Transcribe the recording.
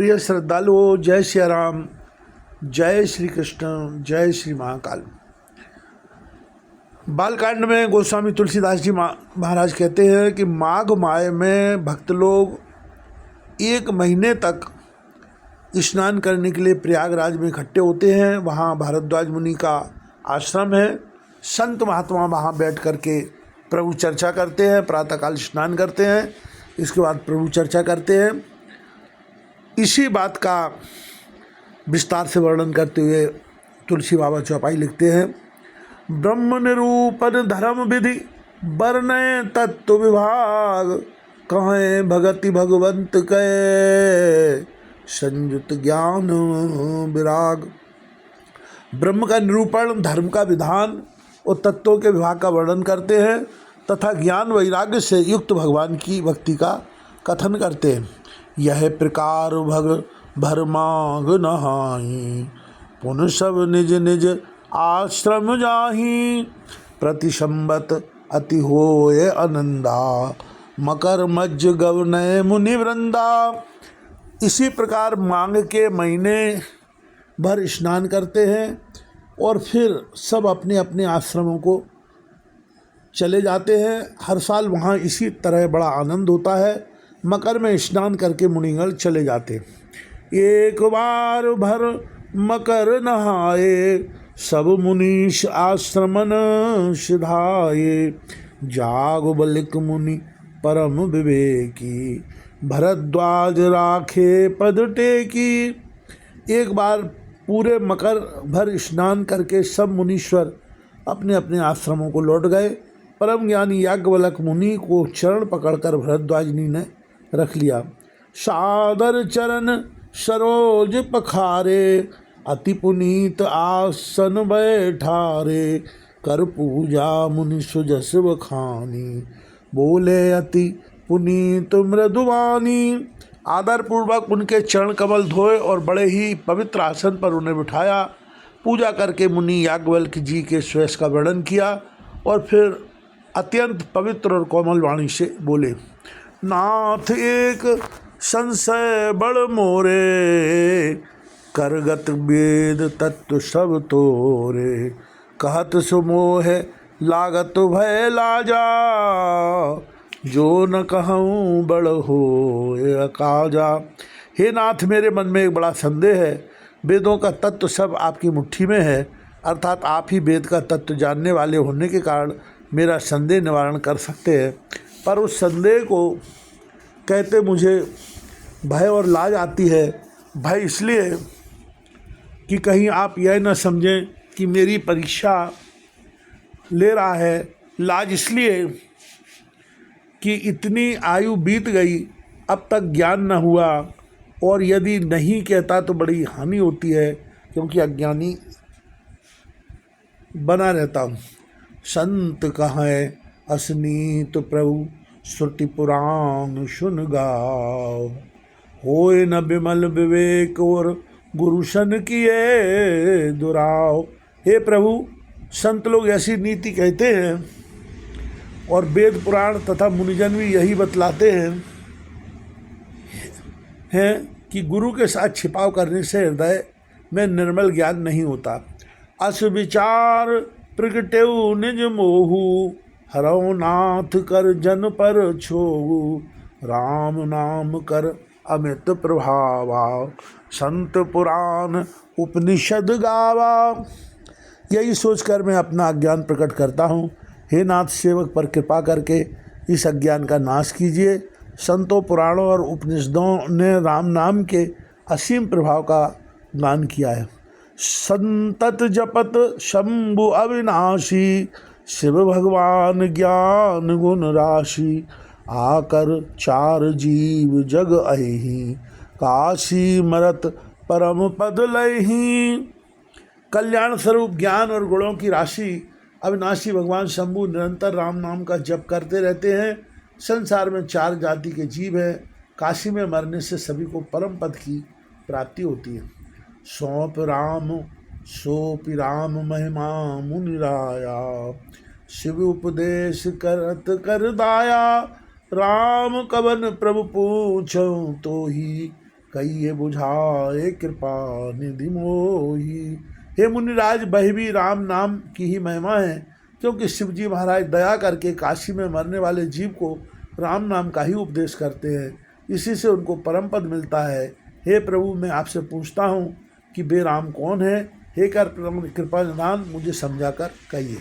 प्रिय श्रद्धालुओं, जय श्री राम, जय श्री कृष्ण, जय श्री महाकाल। बालकांड में गोस्वामी तुलसीदास जी महाराज कहते हैं कि माघ माह में भक्त लोग 1 महीने तक स्नान करने के लिए प्रयागराज में इकट्ठे होते हैं। वहाँ भारद्वाज मुनि का आश्रम है। संत महात्मा वहाँ बैठ कर के प्रभु चर्चा करते हैं। प्रातःकाल स्नान करते हैं, इसके बाद प्रभु चर्चा करते हैं। इसी बात का विस्तार से वर्णन करते हुए तुलसी बाबा चौपाई लिखते हैं। ब्रह्म निरूपण धर्म विधि वर्णय तत्व विभाग, कहें भगति भगवंत के संयुत ज्ञान विराग। ब्रह्म का निरूपण, धर्म का विधान और तत्वों के विभाग का वर्णन करते हैं तथा ज्ञान वैराग्य से युक्त भगवान की भक्ति का कथन करते हैं। यह प्रकार भर मांग नहाई, पुन सब निज निज आश्रम जाही। प्रतिशंबत अति होए आनंदा, मकर मज्ज गवनय मुनि वृंदा। इसी प्रकार मांग के महीने भर स्नान करते हैं और फिर सब अपने अपने आश्रमों को चले जाते हैं। हर साल वहाँ इसी तरह बड़ा आनंद होता है। मकर में स्नान करके मुनिगण चले जाते। एक बार भर मकर नहाए, सब मुनीश आश्रमन सिधाए। जाग बलिक मुनि परम विवेकी, भरद्वाज राखे पद टेकी। एक बार पूरे मकर भर स्नान करके सब मुनीश्वर अपने अपने आश्रमों को लौट गए। परम ज्ञानी याज्ञवल्क्य मुनि को चरण पकड़कर भरद्वाजिनी ने रख लिया। सादर चरण सरोज पखारे, अति पुनीत आसन बैठारे। कर पूजा मुनि सुजस बखानी, बोले अति पुनीत मृदुवानी। आदर पूर्वक उनके चरण कमल धोए और बड़े ही पवित्र आसन पर उन्हें बिठाया। पूजा करके मुनि याज्ञवल्क्य जी के श्रेष्ठ का वर्णन किया और फिर अत्यंत पवित्र और कोमल वाणी से बोले। नाथ एक संशय बड़ मोरे, करगत वेद तत्व सब तोरे। कहत सुमोह लागत भय लाजा, जो न कहूँ बड़ होए अकाजा। हे नाथ, मेरे मन में एक बड़ा संदेह है। वेदों का तत्व सब आपकी मुट्ठी में है, अर्थात आप ही वेद का तत्व जानने वाले होने के कारण मेरा संदेह निवारण कर सकते हैं। पर उस संदेह को कहते मुझे भय और लाज आती है। भय इसलिए कि कहीं आप यह न समझें कि मेरी परीक्षा ले रहा है। लाज इसलिए कि इतनी आयु बीत गई, अब तक ज्ञान न हुआ, और यदि नहीं कहता तो बड़ी हानि होती है, क्योंकि अज्ञानी बना रहता हूँ। संत कहें असनीत प्रभु, श्रुति पुराण सुन गाओ। होए न विमल विवेक और गुरुशन किए दुराव। हे प्रभु, संत लोग ऐसी नीति कहते हैं और वेद पुराण तथा मुनिजन भी यही बतलाते हैं कि गुरु के साथ छिपाव करने से हृदय में निर्मल ज्ञान नहीं होता। अस विचार प्रगटेऊ निज मोहू, हरौ नाथ कर जन पर छोहू। राम नाम कर अमित प्रभावा, संत पुराण उपनिषद गावा। यही सोचकर मैं अपना अज्ञान प्रकट करता हूँ। हे नाथ, सेवक पर कृपा करके इस अज्ञान का नाश कीजिए। संतों, पुराणों और उपनिषदों ने राम नाम के असीम प्रभाव का गान किया है। संतत जपत शंभु अविनाशी, शिव भगवान ज्ञान गुण राशि। आकर चार जीव जग अहि, काशी मरत परम पद लहि। कल्याण स्वरूप ज्ञान और गुणों की राशि अविनाशी भगवान शंभु निरंतर राम नाम का जप करते रहते हैं। संसार में 4 जाति के जीव हैं। काशी में मरने से सभी को परम पद की प्राप्ति होती है। सौंप राम सोपि राम महिमा मुनिराया, शिव उपदेश करत कर दाया। राम कवन प्रभु पूछो तो ही, कहिए बुझाए कृपा निधि मोही। हे मुनिराज, वह भी राम नाम की ही महिमा है, क्योंकि शिव जी महाराज दया करके काशी में मरने वाले जीव को राम नाम का ही उपदेश करते हैं, इसी से उनको परम पद मिलता है। हे प्रभु, मैं आपसे पूछता हूँ कि वे राम कौन है? हे कर कृपा निदान मुझे समझा कर कहिए।